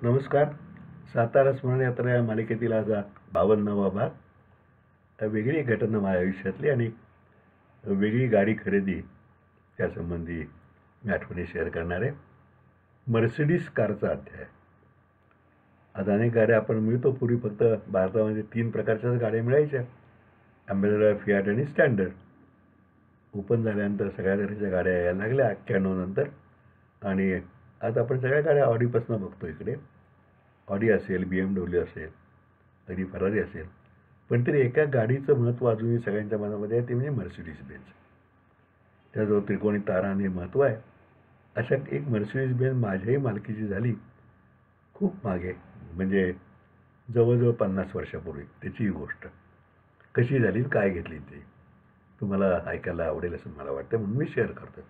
नमस्कार. सातारा स्मरण यात्रा या मालिकेतील आज 52वा भाग. वेगळी एक घटना माझ्या आयुष्यातली आणि वेगळी गाडी खरेदी त्यासंबंधी मी आठवणी शेअर करणार आहे. मर्सिडीज कारचा अध्याय. आज अनेक गाड्या आपण मिळतो. पूर्वी फक्त भारतामध्ये 3 प्रकारच्याच गाड्या मिळायच्या: ॲम्बेसडर, फियाट आणि स्टँडर्ड. ओपन झाल्यानंतर सगळ्या तऱ्हेच्या गाड्या यायला लागल्या 91 नंतर. आणि आज आपण सगळ्या गाड्या ऑडीपासून बघतो. इकडे ऑडी असेल, BMW असेल, कधी फरारी असेल, पण तरी एका गाडीचं महत्त्व अजूनही सगळ्यांच्या मनामध्ये आहे, ते म्हणजे मर्सिडीज बेन्झ. त्याजवळ त्रिकोणी तारा आणि महत्त्व आहे. अशा एक मर्सिडीज बेन्झ माझ्याही मालकीची झाली खूप मागे, म्हणजे जवळजवळ 50 वर्षापूर्वी. त्याची ही गोष्ट कशी झाली, काय घेतली ती तुम्हाला ऐकायला आवडेल असं मला वाटतं, म्हणून मी शेअर करतो.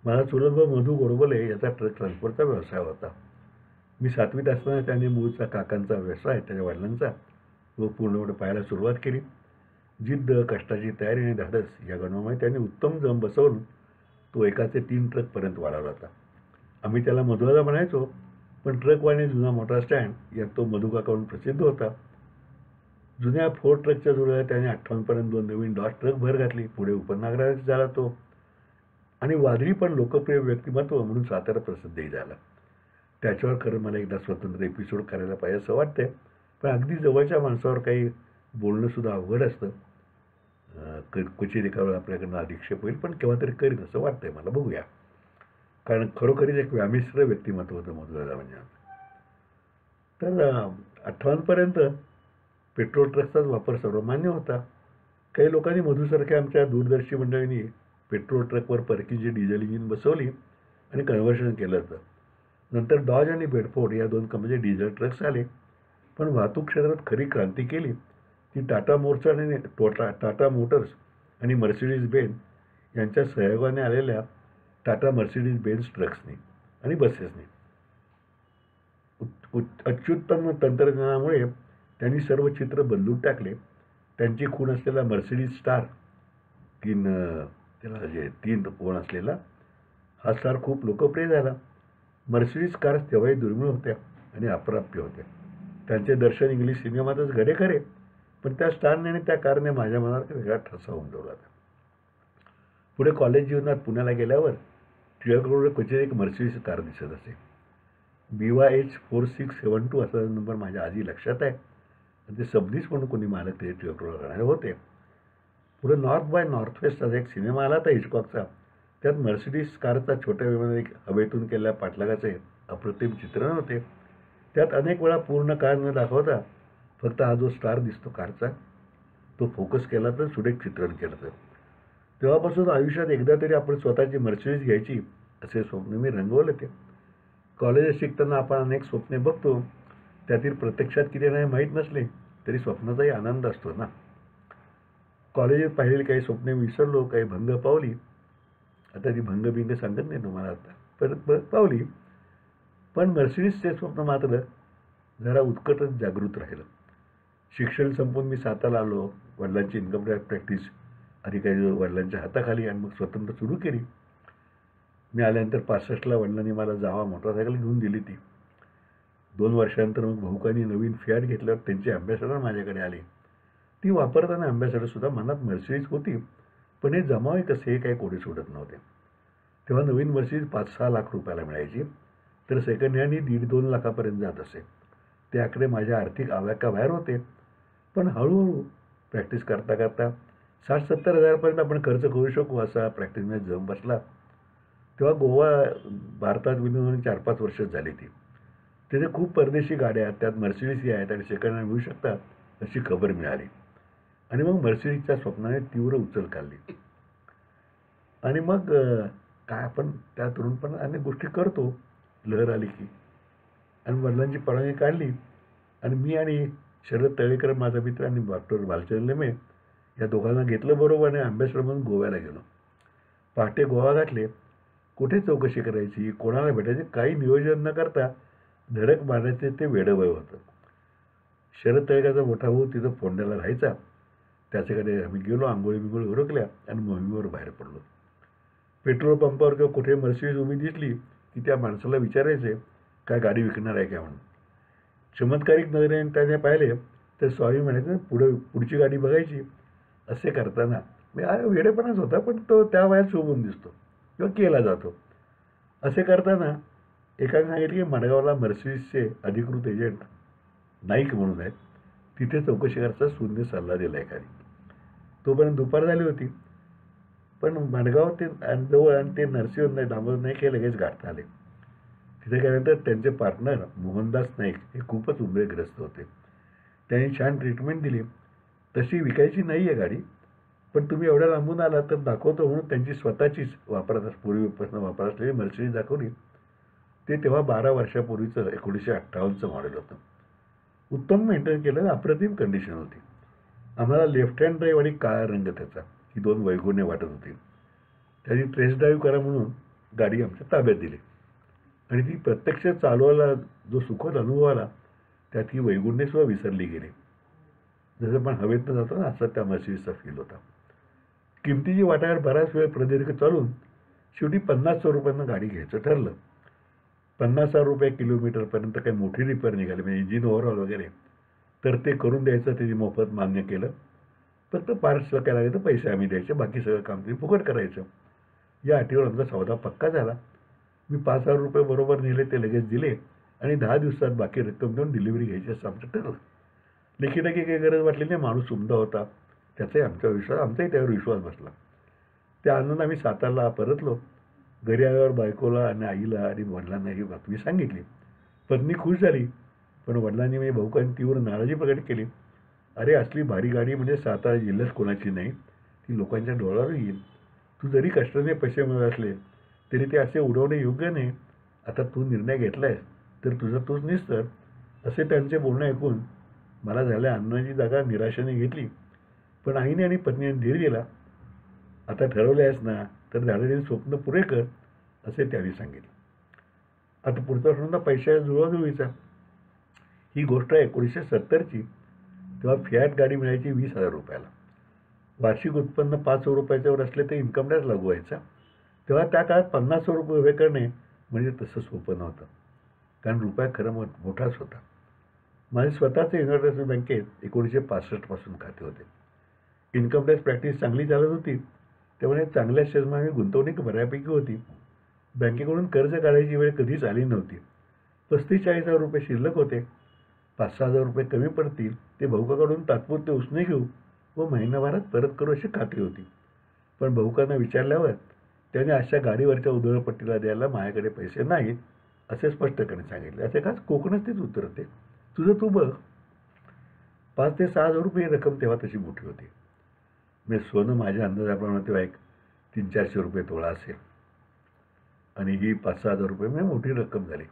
माझा चुलत भाऊ मधू गोडबोले याचा ट्रक ट्रान्सपोर्टचा व्यवसाय होता. मी 7वीत असताना त्याने मूळचा काकांचा व्यवसाय, त्याच्या वडिलांचा, तो पूर्णपणे पाहायला सुरुवात केली. जिद्द, कष्टाची तयारी आणि धाडस या गुणामुळे त्याने उत्तम जम बसवून तो एकाचे 3 ट्रकपर्यंत वाढवला होता. आम्ही त्याला मधुदादा म्हणायचो, पण ट्रकवाणी जुना मोटार स्टँड यात तो मधुकाकाकडून प्रसिद्ध होता. जुन्या 4 ट्रकच्या जोड्याला त्याने 58पर्यंत 2 नवीन डॉज ट्रक भर घातली. पुढे उपनगरात झाला तो आणि वादळी पण लोकप्रिय व्यक्तिमत्व म्हणून सातारा प्रसिद्धही झाला. त्याच्यावर खरं मला एकदा स्वतंत्र एपिसोड करायला पाहिजे असं वाटतंय, पण अगदी जवळच्या माणसावर काही बोलणंसुद्धा अवघड असतं. क्वचित एका वेळा आपल्याकडनं अधिक्षेप होईल, पण केव्हा तरी करीन असं वाटतंय मला. बघूया. कारण खरोखरीच एक व्यामिश्र व्यक्तिमत्व होतं मधुदादा म्हणजे. तर 58पर्यंत पेट्रोल ट्रकचाच वापर सर्वमान्य होता. काही लोकांनी मधूसारख्या आमच्या दूरदर्शी मंडळींनी पेट्रोल ट्रकवर परकीची डिझेल इंजिन बसवली आणि कन्व्हर्शन केलं होतं. नंतर डॉज आणि बेडफोर्ड या 2 कंपनीचे डिझेल ट्रक्स आले. पण वाहतूक क्षेत्रात खरी क्रांती केली ती टाटा मोटर्स आणि मर्सिडीज बेन्झ यांच्या सहयोगाने आलेल्या टाटा मर्सिडीज बेन्झ ट्रक्सनी आणि बसेसनी. अत्युत्तम तंत्रज्ञानामुळे त्यांनी सर्व चित्र बदलून टाकले. त्यांची खूण असलेला मर्सिडीज स्टार, त्याला जे 3 कोण असलेला हा स्टार खूप लोकप्रिय झाला. मर्सिडीज कार्स तेव्हाही दुर्मिळ होत्या आणि अप्राप्य होत्या. त्यांचे दर्शन इंग्लिश सिनेमातच घडे खरे, पण त्या स्टारने आणि त्या कारने माझ्या मनावर वेगळा ठसा उमटवला होता. पुढे कॉलेज जीवनात पुण्याला गेल्यावर टिळक रोडवर क्वचित एक मर्सिडीज कार दिसत असे. BYH 4672 असा नंबर माझ्या आधी लक्षात आहे. ते सबनीस म्हणून कोणी मालक ते टिळक रोडवर राहणारे होते. पुढे नॉर्थ बाय नॉर्थवेस्ट असा एक सिनेमा आला होता हिचकॉकचा. त्यात मर्सिडीज कारचा छोट्या विमानात हवेतून केलेल्या पाठलागाचे अप्रतिम चित्रण होते. त्यात अनेक वेळा पूर्ण कार न दाखवता फक्त हा जो स्टार दिसतो कारचा, तो फोकस केला तर सुरेख चित्रण केलं तर. तेव्हापासून आयुष्यात एकदा तरी आपण स्वतःची मर्सिडीज घ्यायची असे स्वप्न मी रंगवले ते. कॉलेजात शिकताना आपण अनेक स्वप्ने बघतो. त्यातील प्रत्यक्षात किती नाही माहीत नसले तरी स्वप्नाचाही आनंद असतो ना. कॉलेजात पाहिलेली काही स्वप्ने विसरलो, काही भंग पावली. आता ती भंग सांगत नाही तुम्हाला आता, परत पावली. पण मर्सिडीजचे स्वप्न मात्र जरा उत्कटच जागृत राहिलं. शिक्षण संपून मी सातारा आलो. वडिलांची इन्कम टॅक्स प्रॅक्टिस आधी काही वडिलांच्या हाताखाली आणि मग स्वतंत्र सुरू केली. मी आल्यानंतर 65ला वडिलांनी मला जावा मोटरसायकल घेऊन दिली. ती 2 वर्षानंतर मग भाऊकांनी नवीन फियाट घेतल्यावर त्यांची ॲम्बॅसेडर माझ्याकडे आली. ती वापरताना ॲम्बॅसेडरसुद्धा मनात मर्सिडीज होती, पण हे जमावे कसे हे काही कोणी सोडत नव्हते. तेव्हा नवीन मर्सिडीज 5-6 लाख रुपयाला मिळायची, तर सेकंड हँड ही 1.5-2 लाखापर्यंत जात असे. ते आकडे माझ्या आर्थिक आवाक्याबाहेर होते. पण हळूहळू प्रॅक्टिस करता करता 60-70 हजारपर्यंत आपण खर्च करू शकू असा प्रॅक्टिसमध्ये जम बसला. तेव्हा गोवा भारतात विलीन 4-5 वर्षच झाली. तिथे खूप परदेशी गाड्या आहेत, त्यात मर्सिडीजही आहेत आणि सेकंड हँड मिळू शकतात अशी खबर मिळाली. आणि मग मर्सिडीजच्या स्वप्नाने तीव्र उचल काढली. आणि मग काय आपण त्या तरुणपणात अनेक गोष्टी करतो लहर आली की. आणि वडिलांची परवानगी काढली आणि मी आणि शरद तळेकर माझा मित्र आणि डॉक्टर भालचंद्र लेमे या दोघांना घेतलं बरोबर आणि ॲम्बॅसेडर म्हणून गोव्याला गेलो. पहाटे गोवा गाठले. कुठे चौकशी करायची, कोणाला भेटायची काही नियोजन न करता धडक मारण्याचे ते वेडवय होतं. शरद तळेकरचा मोठा भाऊ तिथं फोंड्याला राहायचा. त्याच्याकडे आम्ही गेलो, आंघोळी बिंगोळी उरकल्या आणि मोहिमेवर बाहेर पडलो. पेट्रोल पंपावर किंवा कुठे मर्सिडीज उभी दिसली की त्या माणसाला विचारायचे, काय गाडी विकणार आहे काय म्हणून. चमत्कारिक नजरेने त्याने पाहिले तर स्वामी म्हणायचं पुढची गाडी बघायची. असे करताना वेडेपणाच होता, पण तो त्या वयात शोभून दिसतो किंवा केला जातो. असे करताना एकाने सांगितले की मडगावला मर्सिडीजचे अधिकृत एजंट नाईक म्हणून आहेत, तिथे चौकशी करायचा शून्य सल्ला दिला एकाने. तोपर्यंत दुपार झाली होती, पण मडगाव ते जवळ आणि ते नरसिंह दामोदर नाईक हे लगेच गाठता आले. तिथे गेल्यानंतर त्यांचे पार्टनर मोहनदास नाईक हे खूपच उंबरेग्रस्त होते. त्यांनी छान ट्रीटमेंट दिली. तशी विकायची नाही आहे गाडी, पण तुम्ही एवढ्या लांबून आला तर दाखवतो म्हणून त्यांची स्वतःचीच पूर्वीपासून वापरत असलेली मर्सिडीज दाखवली. ते तेव्हा 12 वर्षापूर्वीचं 1958चं मॉडेल होतं. उत्तम मेंटेन केलं, अप्रतिम कंडिशन होती. आम्हाला लेफ्ट हँड ड्राईव्ह आणि काळा रंग त्याचा ही 2 वैगुण्य वाटत होती. त्यांनी टेस्ट ड्राईव्ह करा म्हणून गाडी आमच्या ताब्यात दिली आणि ती प्रत्यक्ष चालवायला जो सुखद अनुभव आला त्यात ही वैगुण्यसुद्धा विसरली गेली. जसं पण हवेतनं जातो ना, असा त्या मर्सिडीजचा फील होता. किमतीची वाटाघाट बराच वेळ प्रदीर्घ चालून शेवटी 50,000 रुपयांना गाडी घ्यायचं ठरलं. 50,000 रुपये किलोमीटरपर्यंत काही मोठी रिपेअर निघाली, म्हणजे इंजिन ओव्हरऑल वगैरे, तर ते करून द्यायचं. त्याची मोफत मान्य केलं. फक्त पार्ट्सला काय लागायचं पैसे आम्ही द्यायचे, बाकी सगळं काम तुम्ही फुकट करायचं. या अटीवर आमचा सौदा पक्का झाला. मी 5,000 रुपये बरोबर नेले, ते लगेच दिले आणि 10 दिवसात बाकी रक्कम देऊन डिलिव्हरी घ्यायची असं आमचं ठरलं. लेखीटाकी काही गरज वाटली नाही. माणूस उमदा होता, त्याचाही आमचाही त्यावर विश्वास बसला. त्या आनंद आम्ही सातारला परतलो. घरी आल्यावर बायकोला आणि आईला आणि वडिलांना ही बातमी सांगितली. पत्नी खुश झाली, पण वडिलांनी म्हणजे भाऊकांनी तीव्र नाराजी प्रकट केली. अरे, असली भारी गाडी म्हणजे सातारा जिल्ह्यात कोणाची नाही, ती लोकांच्या डोळ्यावर येईल. तू जरी कष्टाने पैसे मिळत असले तरी ते असे उडवणे योग्य नाही. आता तू निर्णय घेतला आहेस तर तुझं तूच निस्तर. असे त्यांचे बोलणे ऐकून मला झाल्या अन्नाची जागा निराशेने घेतली. पण आईने आणि पत्नीने धीर दिला. आता ठरवले आहेस ना, तर झालेले स्वप्न पुरे कर, असे त्यांनी सांगितले. आता पुढचा प्रश्न पैशाच्या जुळवाजुळवीचा. ही गोष्ट आहे 1970ची. तेव्हा फियाट गाडी मिळायची 20,000 रुपयाला. वार्षिक उत्पन्न 5,000 रुपयाच्यावर असले तर इन्कम टॅक्स लागू व्हायचा. तेव्हा त्या काळात 50,000 रुपये उभे करणे म्हणजे तसं सोपं नव्हतं, कारण रुपया खरं मोठाच होता. माझे स्वतःचे युनायटेड बँकेत 1965 पासून खाते होते. इन्कम टॅक्स प्रॅक्टिस चांगली चालत होती, त्यामुळे चांगल्या शेअर्समध्ये गुंतवणूक बऱ्यापैकी होती. बँकेकडून कर्ज काढायची वेळ कधीच आली नव्हती. 35,000-40,000 रुपये शिल्लक होते. 5,000-6,000 रुपये कमी पडतील ते भाऊकाकडून तात्पुरते उसने घेऊ व महिनाभरात परत करू अशी खात्री होती. पण भाऊकांना विचारल्यावर त्याने अशा गाडीवरच्या उधळपट्टीला द्यायला माझ्याकडे पैसे नाहीत असे स्पष्टपणे सांगितले. असे खास कोकणच तेच उत्तर होते, तुझं तू बघ. 5,000 ते 6,000 रुपये रक्कम तेव्हा तशी मोठी होती. मी सोनं माझ्या अंदाजाप्रमाणे तेव्हा एक 300-400 रुपये तोळा असेल आणि ही 5,000-6,000 रुपये म्हणजे मोठी रक्कम झाली.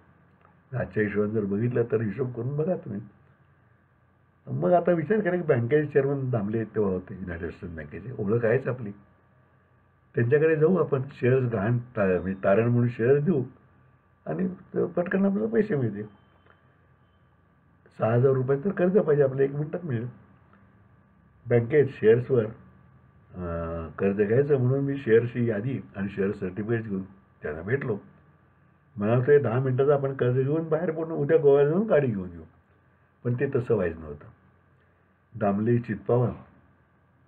आजच्या हिशोबाने जर बघितलं तर हिशोब करून बघा तुम्ही. मग आता विचार करा की बँकेचे चेअरमन दामले तेव्हा होते, युनायटेड स्टेट बँकेचे, ओळख आहेच आपली. त्यांच्याकडे जाऊ आपण, शेअर्स म्हणजे तारण म्हणून शेअर्स देऊ आणि पटकन आपल्याला पैसे मिळतील. 6,000 रुपये तर कर्ज पाहिजे आपल्याला, 1 मिनिटात मिळेल. बँकेत शेअर्सवर कर्ज घ्यायचं म्हणून मी शेअर्सची यादी आणि शेअर सर्टिफिकेट घेऊन त्यांना भेटलो. मला वाटतं 10 मिनिटाचं आपण कर्ज घेऊन बाहेर पडून उद्या गोव्याला जाऊन गाडी घेऊन येऊ. पण ते तसं व्हायचं नव्हतं. दामले चितपावन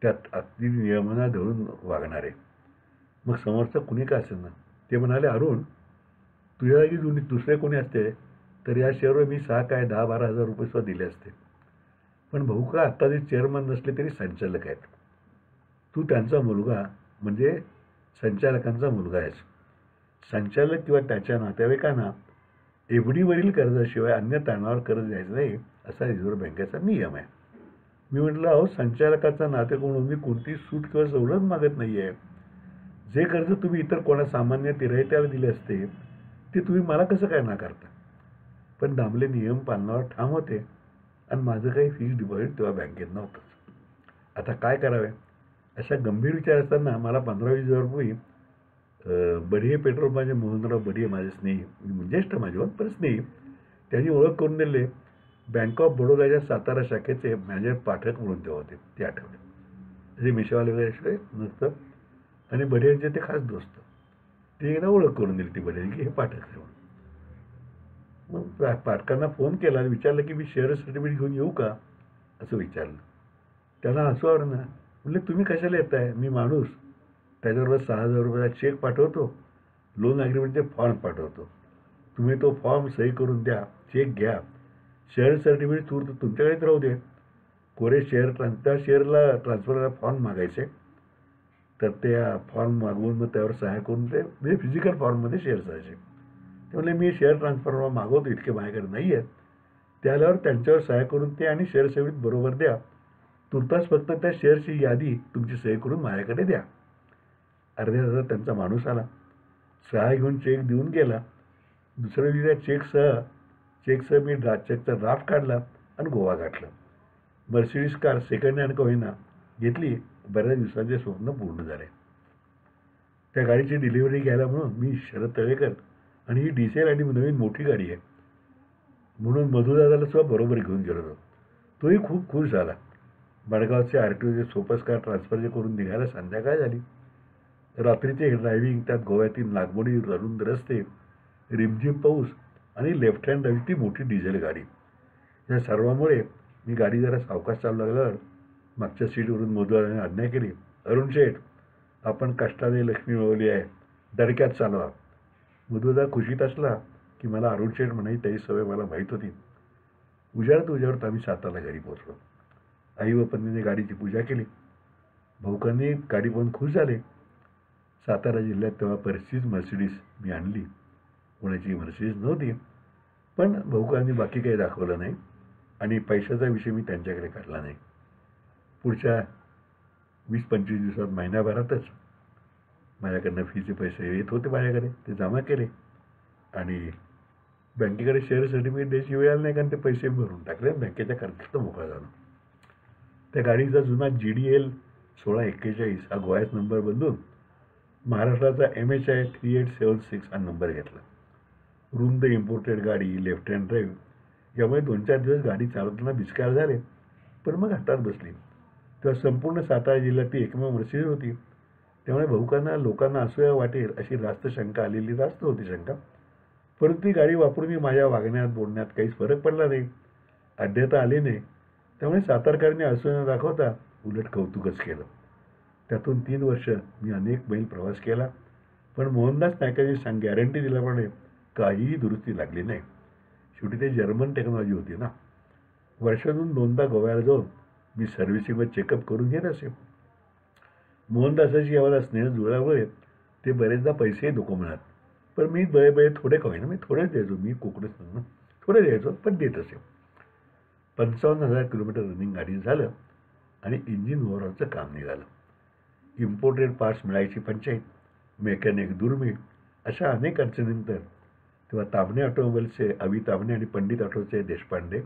त्यात अगदी नियमांना धरून वागणारे. मग समोरचं कुणी का असेल ना, ते म्हणाले, अरुण, तुझ्या जागी दुसरे कोणी असते तर या शेअरवर मी 6 काय 10-12 हजार रुपये सुद्धा दिले असते. पण भाऊ का आत्ता जे चेअरमन नसले तरी संचालक आहेत. तू त्यांचा मुलगा म्हणजे संचालकांचा मुलगा आहेस. संचालक किंवा त्याच्या नातेवाईकांना एफडीवरील कर्जाशिवाय अन्य तारणावर कर्ज द्यायचं नाही असा रिझर्व्ह बँकेचा नियम आहे. मी म्हटलं, अहो, संचालकाचा नाते म्हणून मी कोणती सूट किंवा सवलत मागत नाही आहे. जे कर्ज तुम्ही इतर कोणा सामान्य तिरायत्याला दिले असते ते तुम्ही मला कसं काय नाकारता. पण दामले नियम पालनावर ठाम होते आणि माझं काही फिक्स्ड डिपॉझिट तेव्हा बँकेत नव्हतंच. आता काय करावे अशा गंभीर विचार असताना मला 15-20 हजार रुपये बढिये पेट्रोल माझे मोहनराव बढिये माझे स्नेही, ज्येष्ठ माझ्यावर पण स्नेही, त्यांनी ओळख करून दिले. बँक ऑफ बडोदाच्या सातारा शाखेचे मॅनेजर पाठक म्हणून ते होते, ते आठवले. जे मिशावाले वगैरे नसतं आणि बढियांचे ते खास दोस्त. ते एकदा ओळख करून दिली ती बढियांची की हे पाठक आहे म्हणून. मग पाटकांना फोन केला आणि विचारलं की मी शेअर सर्टिफिकेट घेऊन येऊ का असं विचारलं. त्यांना हसू आलं ना. म्हणले तुम्ही कशाला येत आहे, मी माणूस त्याच्याबरोबर 6,000 रुपयाचा चेक पाठवतो, लोन ॲग्रीमेंटचे फॉर्म पाठवतो, तुम्ही तो फॉर्म सही करून द्या, चेक घ्या, शेअर सर्टिफिकेट तुमच्याकडेच राहू दे. कोरे त्या शेअरला ट्रान्सफरला फॉर्म मागायचे, तर त्या फॉर्म मागवून मग त्यावर सह्या करून ते म्हणजे फिजिकल फॉर्ममध्ये शेअर्स असायचे. ते म्हणले मी शेअर ट्रान्सफर मागवतो, इतके माझ्याकडे नाही आहेत. ते आल्यावर त्यांच्यावर सह्या करून ते आणि शेअर सर्टिफिकेट बरोबर द्या, तुर्तास फक्त त्या शेअरची यादी तुमची सही करून माझ्याकडे द्या. अर्ध्या तासात त्यांचा माणूस आला, सह्या घेऊन चेक देऊन गेला. दुसऱ्या दिवशी चेकसह मी चेकचा ड्राफ्ट काढला आणि गोवा गाठला. मर्सिडीज कार सेकंड हँड का होईना घेतली. बऱ्याच दिवसांचे स्वप्न पूर्ण झाले. त्या गाडीची डिलिव्हरी घ्यायला म्हणून मी शरद तळेकर आणि ही डिझेल आणि नवीन मोठी गाडी आहे म्हणून मधुदादाला सुद्धा बरोबर घेऊन गेलो होतो. तोही खूप खुश झाला. मडगावचे RTOचे सोपस कार ट्रान्सफरचे करून निघायला संध्याकाळ झाली. रात्रीचे ड्रायव्हिंग, त्यात गोव्यातील नागमोडी रुंद रस्ते, रिमझिम पाऊस आणि लेफ्ट हँड ड्राईव्ह ती मोठी डिझेल गाडी. या सर्वामुळे मी गाडी जरा सावकाश चालू लागल्यावर मागच्या सीटवरून मधुदादाने आज्ञा केली, अरुण शेठ, आपण कष्टाने लक्ष्मी मिळवली आहे, दडक्यात चालवा. मधुदादा खुशीत असला की मला अरुण शेठ म्हणायची त्याची सवय मला माहीत होती. उजाडत आम्ही सातारला घरी पोहोचलो. आई व पत्नीने गाडीची पूजा केली. भाऊकांनी गाडी पाहून खुश झाले. सातारा जिल्ह्यात तेव्हा परिस्थितीच मर्सिडीज मी आणली. कोणाची मर्सिडीज नव्हती, पण भाऊकांनी बाकी काही दाखवलं नाही आणि पैशाचा विषय मी त्यांच्याकडे काढला नाही. पुढच्या 20-25 दिवसात, महिन्याभरातच माझ्याकडनं फीचे पैसे येत होते माझ्याकडे, ते जमा केले आणि बँकेकडे शेअर सर्टिफिकेट द्यायची वेळ आली नाही, कारण ते पैसे भरून टाकले. बँकेच्या खर्चात मोकळा झाला. त्या गाडीचा जुना GDL 1641 हा गोव्यात नंबर बदलून महाराष्ट्राचा MHI 3876 हा नंबर घेतला. रुंद इम्पोर्टेड गाडी, लेफ्ट हँड ड्राईव्ह, यामुळे 2-4 दिवस गाडी चालवताना बिस्कार झाले, पण मग हातात बसली. तेव्हा संपूर्ण सातारा जिल्ह्यात ती एकमेव मर्सिडीज होती. त्यामुळे भाऊकांना लोकांना असूया वाटेल अशी रास्त शंका आलेली रास्त होती शंका. परंतु ती गाडी वापरून मी माझ्या वागण्यात बोलण्यात काहीच फरक पडला नाही, अड्ड्यात आले नाही. त्यामुळे सातारकरांनी असूया न दाखवता उलट कौतुकच केलं. त्यातून 3 वर्ष मी अनेक मैल प्रवास केला, पण मोहनदास नायकांनी गॅरंटी दिल्याप्रमाणे काहीही दुरुस्ती लागली नाही. शेवटी ते जर्मन टेक्नॉलॉजी होती ना. वर्षातून 2दा गोव्याला जाऊन मी सर्व्हिसिंग व चेकअप करून घेत असे. मोहनदासाची आम्हाला स्नेह जुळल्यामुळे ते बरेचदा पैसेही नको म्हणत, पण मी बळे थोडे का होईना, मी थोडेच द्यायचो. मी कोकणच ना, थोडे द्यायचो, पण देत असे. 55,000 किलोमीटर रनिंग गाडी झालं आणि इंजिन ओव्हरऑलचं काम निघालं. इम्पोर्टेड पार्ट्स मिळायची पंचायत, मेकॅनिक दुर्मिळ, अशा अनेक अडचणींनंतर तेव्हा ताबणे ऑटोमोबाईल्सचे अवी ताबणे आणि पंडित ऑटोचे देशपांडे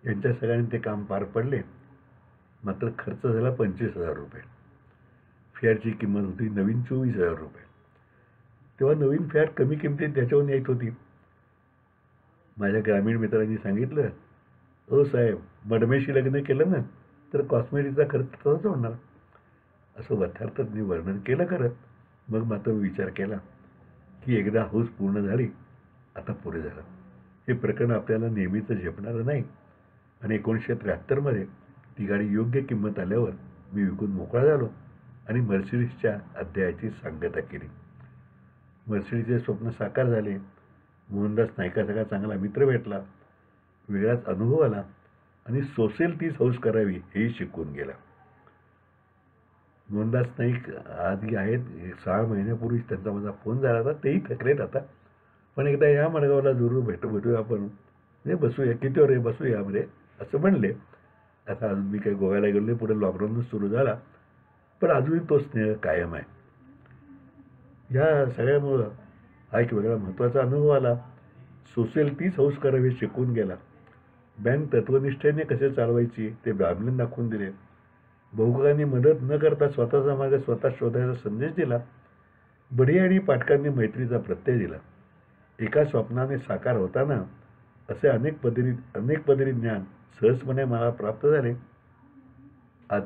यांच्या सगळ्यांनी ते काम पार पडले. मात्र खर्च झाला 25,000 रुपये. फॅटची किंमत होती नवीन 24,000 रुपये. तेव्हा नवीन फॅट कमी किमतीत त्याच्यावरून येत होती. माझ्या ग्रामीण मित्रांनी सांगितलं, हो साहेब, मडमेशी लग्न केलं ना तर कॉस्मेटिकचा खर्च तसाच होणार. असं वथार्थज्ञ वर्णन केलं खरं. मग मात्र विचार केला की एकदा हौस पूर्ण झाली, आता पुरे झालं. हे प्रकरण आपल्याला नेहमीच झेपणारं नाही आणि 1973मध्ये ती गाडी योग्य किंमत आल्यावर मी विकून मोकळा झालो आणि मर्सिडीजच्या अध्यायाची सांगता केली. मर्सिडीजचे स्वप्न साकार झाले. मोहनदास नायकासारखा चांगला मित्र भेटला, वेगळाच अनुभव आला आणि सोसेल तीच हौस करावी हेही शिकून गेला. मोहनदास नाईक आधी आहेत. 6 महिन्यापूर्वीच त्यांचा माझा फोन झाला होता. तेही थकलेत आता, पण एकदा या मडगावला जरूर भेटूया आपण, म्हणजे बसूया, किती वर बसूया मध्ये असं म्हणले. आता अजून मी काही गोव्याला गेलो नाही, पुढे लॉकडाऊनच सुरू झाला, पण अजूनही तो स्नेह कायम आहे. या सगळ्यामुळं हा एक वेगळा महत्त्वाचा अनुभव आला. सोसेल तीच हौस करावी शिकून गेला. बँक तत्वनिष्ठेने कसे चालवायची ते ब्राह्मण दाखवून दिले. भाऊकांनी मदत न करता स्वतःचा मार्ग स्वतः शोधायचा संदेश दिला. बढी आणि पाटकांनी मैत्रीचा प्रत्यय दिला. एका स्वप्नाने साकार होताना असे अनेक पदरी ज्ञान सहजपणे मला प्राप्त झाले. आज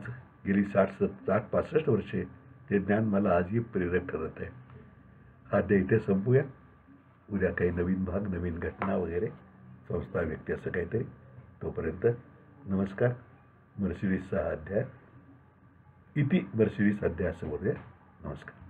गेली 60-65 वर्षे ते ज्ञान मला आजही प्रेरक ठरत आहे. हा अध्याय इथे संपूया. उद्या काही नवीन भाग, नवीन घटना वगैरे, संस्था, व्यक्ती असं काहीतरी. तोपर्यंत नमस्कार. मर्सिडीजचा अध्याय इति मर्सिडीज अध्याय असं बोलूया. नमस्कार.